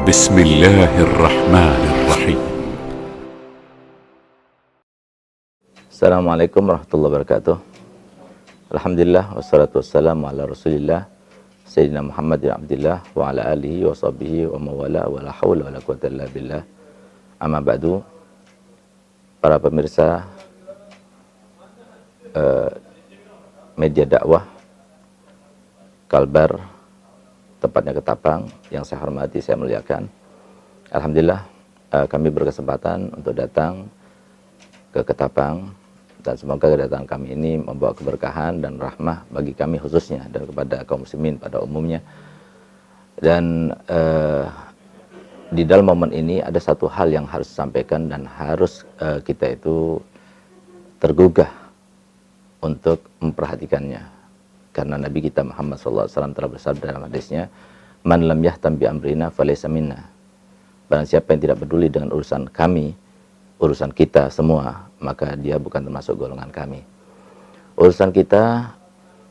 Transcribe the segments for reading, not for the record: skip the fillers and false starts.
بسم الله الرحمن الرحيم. Assalamualaikum warahmatullahi wabarakatuh. Alhamdulillah wassalatu wassalamu ala Rasulillah Sayyidina Muhammad bin Abdillah wa ala alihi wa sahbihi wa mawala wa la hawla wa la quwwata illa billah. Amma ba'du. Para pemirsa media dakwah Kalbar, tepatnya Ketapang, yang saya hormati, saya muliakan. Alhamdulillah kami berkesempatan untuk datang ke Ketapang, dan semoga kedatangan kami ini membawa keberkahan dan rahmah bagi kami khususnya dan kepada kaum muslimin pada umumnya. Dan di dalam momen ini ada satu hal yang harus disampaikan dan harus kita itu tergugah untuk memperhatikannya. Karena Nabi kita Muhammad SAW telah bersabda dalam hadisnya, "Man lam yahtam bi amrina falaysa minna." Barang siapa yang tidak peduli dengan urusan kami, urusan kita semua, maka dia bukan termasuk golongan kami. Urusan kita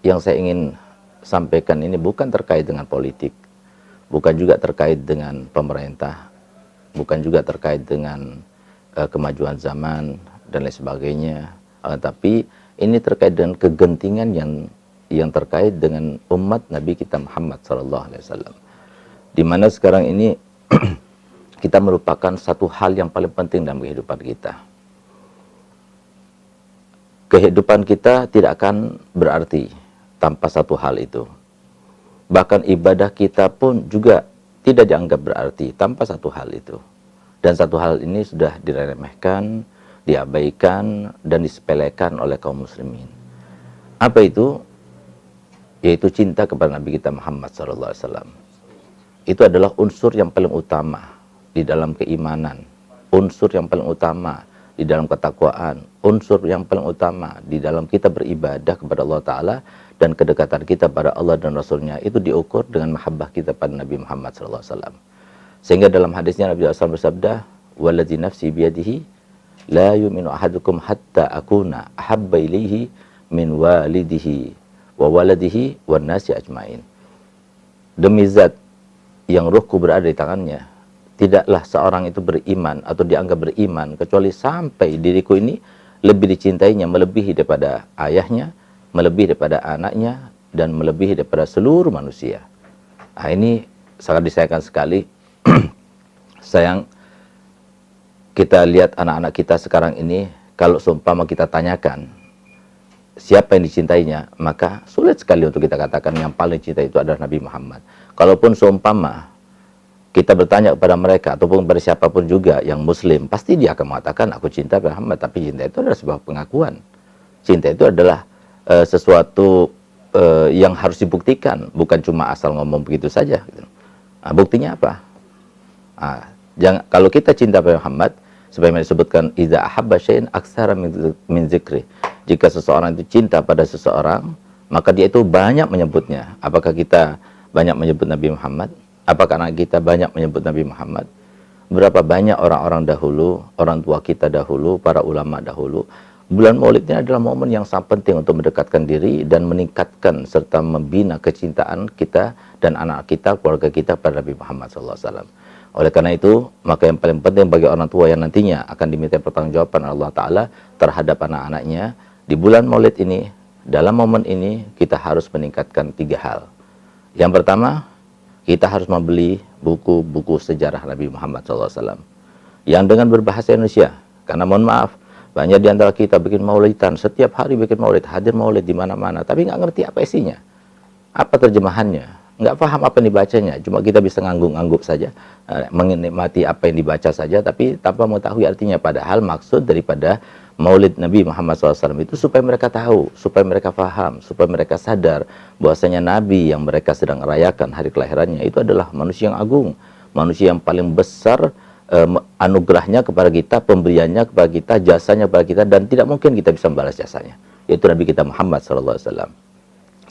yang saya ingin sampaikan ini bukan terkait dengan politik, bukan juga terkait dengan pemerintah, bukan juga terkait dengan kemajuan zaman dan lain sebagainya, tapi ini terkait dengan kegentingan yang terkait dengan umat Nabi kita Muhammad SAW. Di mana sekarang ini kita merupakan satu hal yang paling penting dalam kehidupan kita. Kehidupan kita tidak akan berarti tanpa satu hal itu. Bahkan ibadah kita pun juga tidak dianggap berarti tanpa satu hal itu. Dan satu hal ini sudah diremehkan, diabaikan, dan disepelekan oleh kaum muslimin. Apa itu? Yaitu cinta kepada Nabi kita Muhammad SAW. Itu adalah unsur yang paling utama di dalam keimanan, unsur yang paling utama di dalam ketakwaan, unsur yang paling utama di dalam kita beribadah kepada Allah Ta'ala, dan kedekatan kita pada Allah dan Rasulnya itu diukur dengan mahabbah kita pada Nabi Muhammad SAW. Sehingga dalam hadisnya Nabi SAW bersabda, "Waladzi nafsi biyadihi la yu'minu ahadukum hatta akuna ahabba ilaihi min walidihi wa waladihi wan nasi ajmain." Demi zat yang ruhku berada di tangannya, tidaklah seorang itu beriman atau dianggap beriman kecuali sampai diriku ini lebih dicintainya, melebihi daripada ayahnya, melebihi daripada anaknya, dan melebihi daripada seluruh manusia. Nah, ini sangat disayangkan sekali. Sayang, kita lihat anak-anak kita sekarang ini, kalau seumpama kita tanyakan siapa yang dicintainya, maka sulit sekali untuk kita katakan yang paling cinta itu adalah Nabi Muhammad. Kalaupun seumpama kita bertanya kepada mereka ataupun kepada siapapun juga yang muslim, pasti dia akan mengatakan aku cinta Muhammad. Tapi cinta itu adalah sebuah pengakuan. Cinta itu adalah sesuatu yang harus dibuktikan, bukan cuma asal ngomong begitu saja. Nah, buktinya apa? Kalau kita cinta pada Muhammad, sebagaimana disebutkan, idza ahabba syai'an aktsara min dzikri. Jika seseorang itu cinta pada seseorang, maka dia itu banyak menyebutnya. Apakah kita banyak menyebut Nabi Muhammad? Apakah anak kita banyak menyebut Nabi Muhammad? Berapa banyak orang-orang dahulu, orang tua kita dahulu, para ulama dahulu. Bulan Maulid ini adalah momen yang sangat penting untuk mendekatkan diri dan meningkatkan serta membina kecintaan kita dan anak kita, keluarga kita pada Nabi Muhammad SAW. Oleh karena itu, maka yang paling penting bagi orang tua yang nantinya akan diminta pertanggungjawaban Allah Ta'ala terhadap anak-anaknya, di bulan Maulid ini, dalam momen ini, kita harus meningkatkan 3 hal. Yang pertama, kita harus membeli buku-buku sejarah Nabi Muhammad SAW yang dengan berbahasa Indonesia. Karena mohon maaf, banyak di antara kita bikin maulidan, setiap hari bikin maulid, hadir maulid di mana-mana, tapi nggak ngerti apa isinya, apa terjemahannya, nggak paham apa yang dibacanya. Cuma kita bisa ngangguk-ngangguk saja, menikmati apa yang dibaca saja, tapi tanpa mengetahui artinya. Padahal maksud daripada Maulid Nabi Muhammad SAW itu supaya mereka tahu, supaya mereka paham, supaya mereka sadar bahwasanya Nabi yang mereka sedang merayakan hari kelahirannya itu adalah manusia yang agung, manusia yang paling besar anugerahnya kepada kita, pemberiannya kepada kita, jasanya kepada kita, dan tidak mungkin kita bisa membalas jasanya, yaitu Nabi kita Muhammad SAW.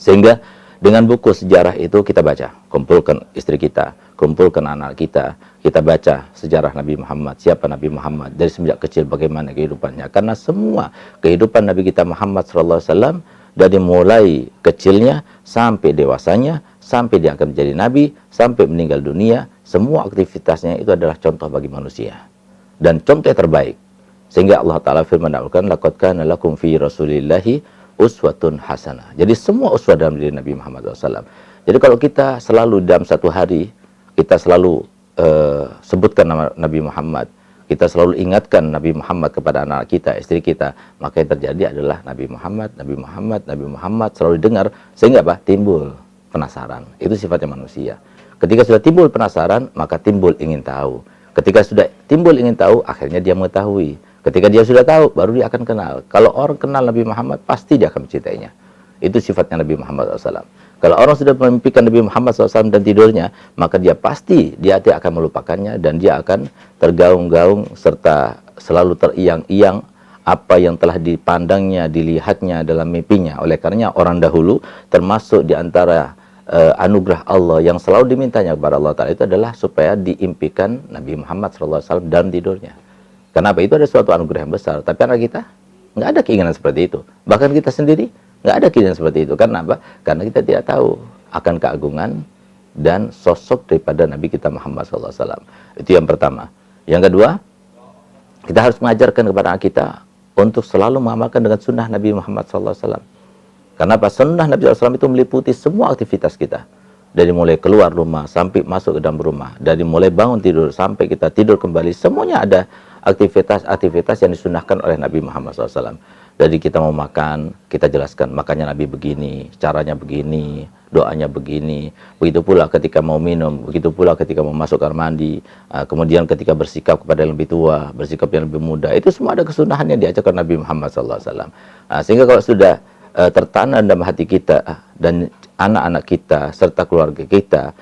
Sehingga dengan buku sejarah itu kita baca, kumpulkan istri kita, kumpulkan anak kita baca sejarah Nabi Muhammad, siapa Nabi Muhammad, dari semenjak kecil bagaimana kehidupannya. Karena semua kehidupan Nabi kita Muhammad SAW, dari mulai kecilnya sampai dewasanya, sampai dia akan menjadi Nabi, sampai meninggal dunia, semua aktivitasnya itu adalah contoh bagi manusia dan contoh yang terbaik. Sehingga Allah Ta'ala firman, laqad kana lakum fi rasulillahi uswatun hasanah. Jadi semua uswah dalam diri Nabi Muhammad SAW. Jadi kalau kita selalu dalam satu hari, kita selalu sebutkan nama Nabi Muhammad, kita selalu ingatkan Nabi Muhammad kepada anak kita, istri kita, maka yang terjadi adalah Nabi Muhammad, Nabi Muhammad, Nabi Muhammad selalu dengar, sehingga apa? Timbul penasaran. Itu sifatnya manusia. Ketika sudah timbul penasaran, maka timbul ingin tahu. Ketika sudah timbul ingin tahu, akhirnya dia mengetahui. Ketika dia sudah tahu, baru dia akan kenal. Kalau orang kenal Nabi Muhammad, pasti dia akan mencintainya. Itu sifatnya Nabi Muhammad SAW. Kalau orang sudah memimpikan Nabi Muhammad SAW dan tidurnya, maka dia pasti, dia tidak akan melupakannya, dan dia akan tergaung-gaung, serta selalu teriang-iang apa yang telah dipandangnya, dilihatnya dalam mimpinya. Oleh karenanya orang dahulu, termasuk di antara anugerah Allah yang selalu dimintanya kepada Allah Ta'ala, itu adalah supaya diimpikan Nabi Muhammad SAW dalam tidurnya. Kenapa? Itu ada suatu anugerah yang besar. Tapi anak kita nggak ada keinginan seperti itu. Bahkan kita sendiri nggak ada keinginan seperti itu. Karena apa? Karena kita tidak tahu akan keagungan dan sosok daripada Nabi kita Muhammad SAW. Itu yang pertama. Yang kedua, kita harus mengajarkan kepada anak kita untuk selalu mengamalkan dengan sunnah Nabi Muhammad SAW. Karena apa? Sunnah Nabi SAW itu meliputi semua aktivitas kita. Dari mulai keluar rumah sampai masuk ke dalam rumah. Dari mulai bangun tidur sampai kita tidur kembali. Semuanya ada aktivitas-aktivitas yang disunahkan oleh Nabi Muhammad SAW. Jadi kita mau makan, kita jelaskan makannya Nabi begini, caranya begini, doanya begini. Begitu pula ketika mau minum, begitu pula ketika mau masuk kamar mandi, kemudian ketika bersikap kepada yang lebih tua, bersikap yang lebih muda. Itu semua ada kesunahan yang diajarkan Nabi Muhammad SAW. Sehingga kalau sudah tertanam dalam hati kita dan anak-anak kita serta keluarga kita,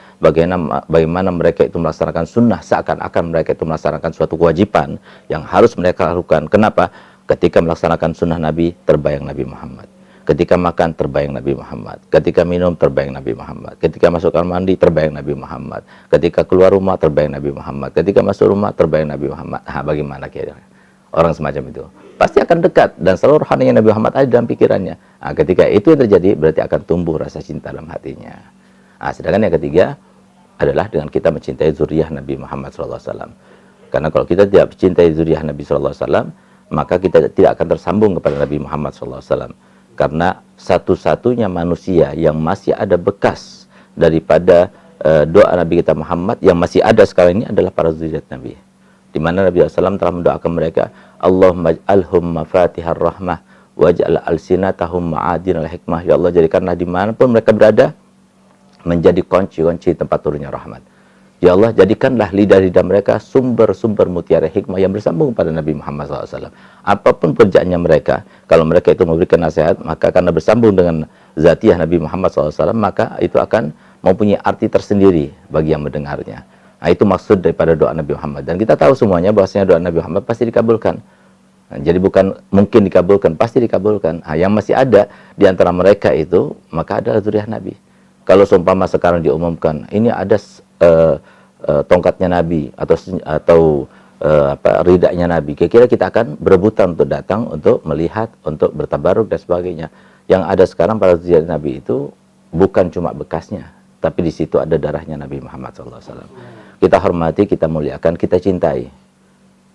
bagaimana mereka itu melaksanakan sunnah seakan-akan mereka itu melaksanakan suatu kewajiban yang harus mereka lakukan. Kenapa? Ketika melaksanakan sunnah Nabi, terbayang Nabi Muhammad. Ketika makan, terbayang Nabi Muhammad. Ketika minum, terbayang Nabi Muhammad. Ketika masuk kamar mandi, terbayang Nabi Muhammad. Ketika keluar rumah, terbayang Nabi Muhammad. Ketika masuk rumah, terbayang Nabi Muhammad. Bagaimana kira-kira orang semacam itu? Pasti akan dekat dan selalu rohaninya Nabi Muhammad ada dalam pikirannya. Ketika itu yang terjadi, berarti akan tumbuh rasa cinta dalam hatinya. Sedangkan yang ketiga adalah dengan kita mencintai zuriyah Nabi Muhammad SAW. Karena kalau kita tidak mencintai zuriyah Nabi SAW, maka kita tidak akan tersambung kepada Nabi Muhammad SAW. Karena satu-satunya manusia yang masih ada bekas daripada doa Nabi kita Muhammad yang masih ada sekarang ini adalah para zuriyat Nabi. Di mana Nabi SAW telah mendoakan mereka, Allahumma ij'alhum mafatihar rahmah waj'al alsinatahum ma'adin al-hikmah. Ya Allah, jadikanlah dimanapun mereka berada menjadi kunci-kunci tempat turunnya rahmat. Ya Allah, jadikanlah lidah-lidah mereka sumber-sumber mutiara hikmah yang bersambung pada Nabi Muhammad SAW. Apapun kerjaannya mereka, kalau mereka itu memberikan nasihat, maka karena bersambung dengan zatiah Nabi Muhammad SAW, maka itu akan mempunyai arti tersendiri bagi yang mendengarnya. Itu maksud daripada doa Nabi Muhammad. Dan kita tahu semuanya bahwasanya doa Nabi Muhammad pasti dikabulkan. Jadi bukan mungkin dikabulkan, pasti dikabulkan. Yang masih ada di antara mereka itu, maka adalah zuriyah Nabi. Kalau seumpama sekarang diumumkan, ini ada tongkatnya Nabi atau ridaknya Nabi, kira-kira kita akan berebutan untuk datang, untuk melihat, untuk bertabaruk dan sebagainya. Yang ada sekarang para zuriyah Nabi itu bukan cuma bekasnya, tapi di situ ada darahnya Nabi Muhammad SAW. Kita hormati, kita muliakan, kita cintai.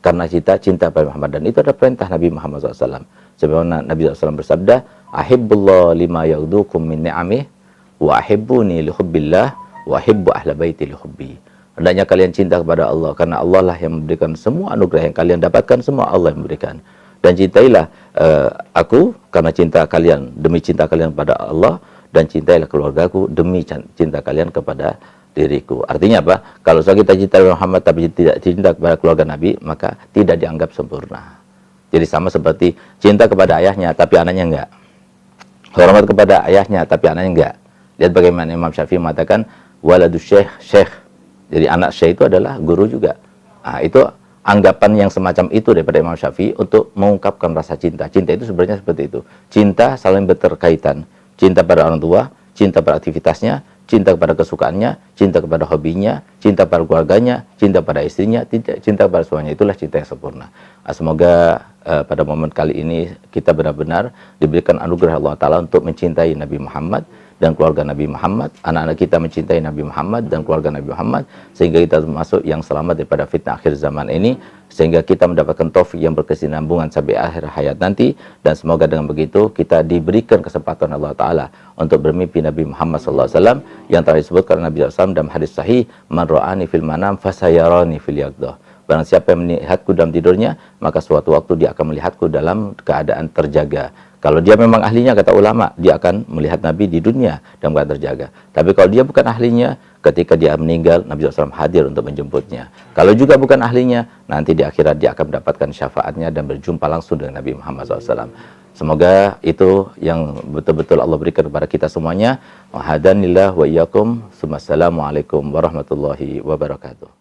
Karena kita cinta pada Muhammad. Dan itu adalah perintah Nabi Muhammad SAW. Sebagaimana Nabi SAW bersabda, Ahibbullah lima yaghdukum min ni'amih, wa ahibbuni lihubbillah, wa ahibbu ahla baiti lihubbi. Hendaknya kalian cinta kepada Allah, karena Allah lah yang memberikan semua anugerah yang kalian dapatkan, semua Allah yang memberikan. Dan cintailah aku, karena cinta kalian, demi cinta kalian kepada Allah, dan cintailah keluargaku demi cinta kalian kepada diriku. Artinya apa? Kalau kita cinta Muhammad tapi tidak cinta kepada keluarga Nabi, maka tidak dianggap sempurna. Jadi sama seperti cinta kepada ayahnya tapi anaknya enggak. Hormat kepada ayahnya tapi anaknya enggak. Lihat bagaimana Imam Syafi'i mengatakan waladu syekh. Jadi anak syekh itu adalah guru juga. Itu anggapan yang semacam itu daripada Imam Syafi'i untuk mengungkapkan rasa cinta. Cinta itu sebenarnya seperti itu. Cinta saling berterkaitan. Cinta pada orang tua, cinta pada aktivitasnya, cinta kepada kesukaannya, cinta kepada hobinya, cinta pada keluarganya, cinta pada istrinya, cinta kepada suaminya. Itulah cinta yang sempurna. Semoga pada momen kali ini kita benar-benar diberikan anugerah Allah Ta'ala untuk mencintai Nabi Muhammad dan keluarga Nabi Muhammad, anak-anak kita mencintai Nabi Muhammad dan keluarga Nabi Muhammad, sehingga kita termasuk yang selamat daripada fitnah akhir zaman ini, sehingga kita mendapatkan taufik yang berkesinambungan sampai akhir hayat nanti. Dan semoga dengan begitu kita diberikan kesempatan Allah Ta'ala untuk bermimpi Nabi Muhammad SAW yang telah disebutkan Nabi SAW dalam hadis sahih, man ra'ani fil manam fasayarani fil yaqdah. Barang siapa yang melihatku dalam tidurnya, maka suatu waktu dia akan melihatku dalam keadaan terjaga. Kalau dia memang ahlinya, kata ulama, dia akan melihat Nabi di dunia dalam keadaan terjaga. Tapi kalau dia bukan ahlinya, ketika dia meninggal, Nabi SAW hadir untuk menjemputnya. Kalau juga bukan ahlinya, nanti di akhirat dia akan mendapatkan syafaatnya dan berjumpa langsung dengan Nabi Muhammad SAW. Semoga itu yang betul-betul Allah berikan kepada kita semuanya. Wa hadanillah wa iyyakum. Assalamualaikum warahmatullahi wabarakatuh.